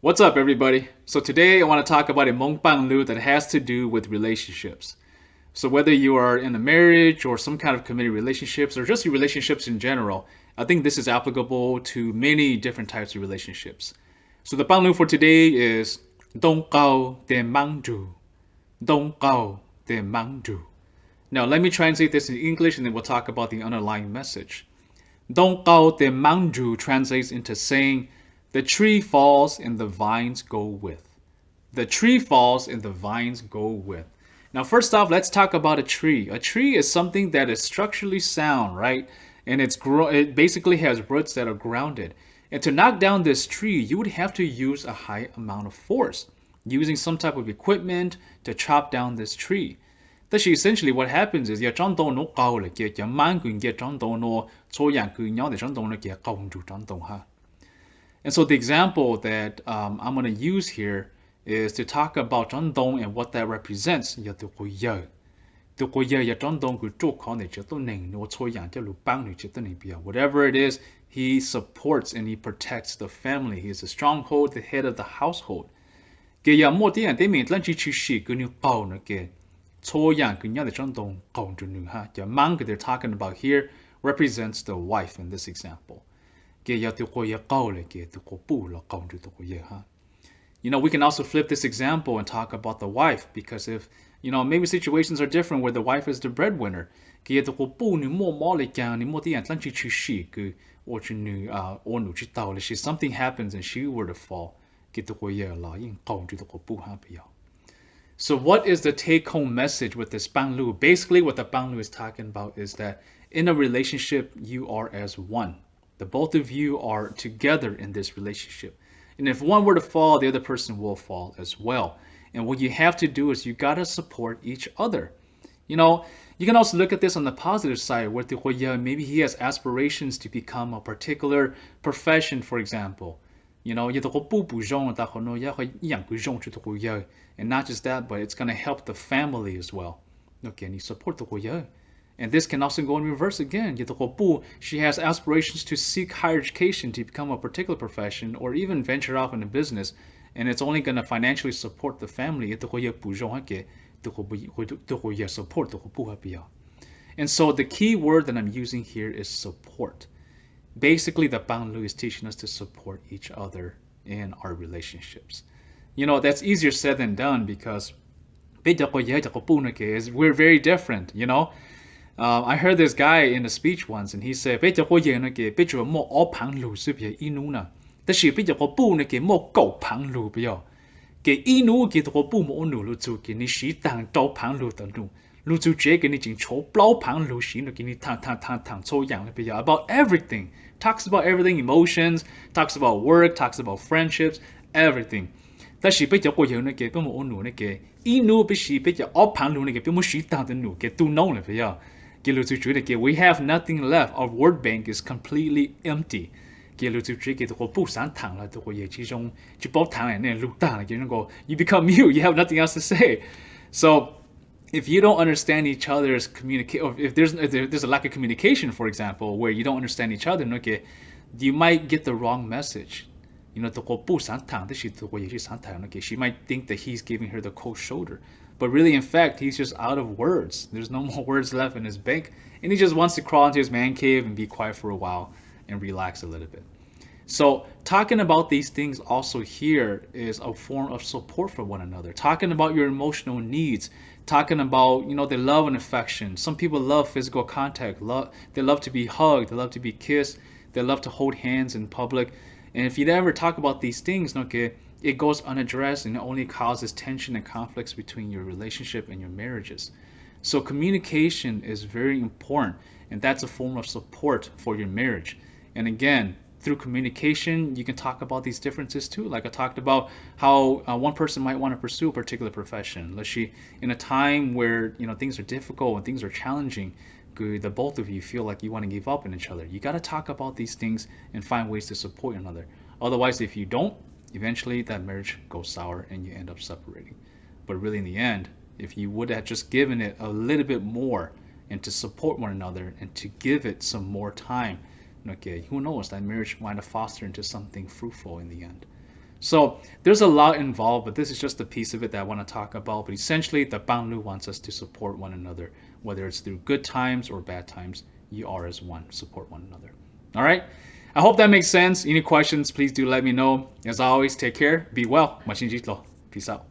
What's up, everybody? So today I want to talk about a Hmong Lu that has to do with relationships. So whether you are in a marriage or some kind of committed relationships or just your relationships in general, I think this is applicable to many different types of relationships. So the Lu for today is Dong Gao De Mang Du. Dong Gao De Mang Du. Now let me translate this in English and then we'll talk about the underlying message. Dong Gao De Mang Du translates into saying, the tree falls and the vines go with. The tree falls and the vines go with. Now, first off, let's talk about a tree. A tree is something that is structurally sound, right? And it basically has roots that are grounded. And to knock down this tree, you would have to use a high amount of force, using some type of equipment to chop down this tree. That's essentially what happens is and so the example that I'm going to use here is to talk about Zhendong and what that represents. Whatever it is, he supports and he protects the family. He is a stronghold, the head of the household. The mang they're talking about here represents the wife in this example. We can also flip this example and talk about the wife, because if, maybe situations are different where the wife is the breadwinner. If something happens and she were to fall. So what is the take-home message with this Lu? Basically what the Lu is talking about is that in a relationship, you are as one. The both of you are together in this relationship. And if one were to fall, the other person will fall as well. And what you have to do is you got to support each other. You can also look at this on the positive side, where maybe he has aspirations to become a particular profession, for example. And not just that, but it's going to help the family as well. And you support the. And this can also go in reverse again. She has aspirations to seek higher education to become a particular profession or even venture off into business, and it's only going to financially support the family. And so the key word that I'm using here is support. Basically, the Lu is teaching us to support each other in our relationships. That's easier said than done because we're very different, I heard this guy in a speech once, and he said, "莫惡旁路是別伊努呢，但是莫狗旁路不要，給伊努莫努路做給你是當刀旁路的路，路做這給你進抽包旁路是給你躺抽樣了不要。About everything, talks about everything, emotions, talks about work, talks about friendships, everything. 但是別莫努伊努必是惡旁路別莫是當的路，都弄了不要。We have nothing left. Our word bank is completely empty. You become mute. You have nothing else to say. So if you don't understand each other's communication, or if there's a lack of communication, for example, where you don't understand each other, you might get the wrong message. She might think that he's giving her the cold shoulder. But really, in fact, he's just out of words. There's no more words left in his bank. And he just wants to crawl into his man cave and be quiet for a while and relax a little bit. So talking about these things also here is a form of support for one another. Talking about your emotional needs. Talking about, the love and affection. Some people love physical contact. They love to be hugged. They love to be kissed. They love to hold hands in public. And if you never talk about these things, it goes unaddressed and it only causes tension and conflicts between your relationship and your marriages. So communication is very important, and that's a form of support for your marriage. And again, through communication, you can talk about these differences too. Like I talked about how one person might want to pursue a particular profession. Let's say in a time where things are difficult and things are challenging, the both of you feel like you want to give up on each other. You got to talk about these things and find ways to support one another. Otherwise, if you don't, eventually that marriage goes sour and you end up separating. But really in the end, if you would have just given it a little bit more and to support one another and to give it some more time, who knows, that marriage might have fostered into something fruitful in the end. So There's a lot involved, but this is just a piece of it that I want to talk about. But essentially, the Paaj Lug wants us to support one another, whether it's through good times or bad times. You are as one. Support one another. All right? I hope that makes sense. Any questions, please do let me know. As always, take care. Be well. Machin Jitlo. Peace out.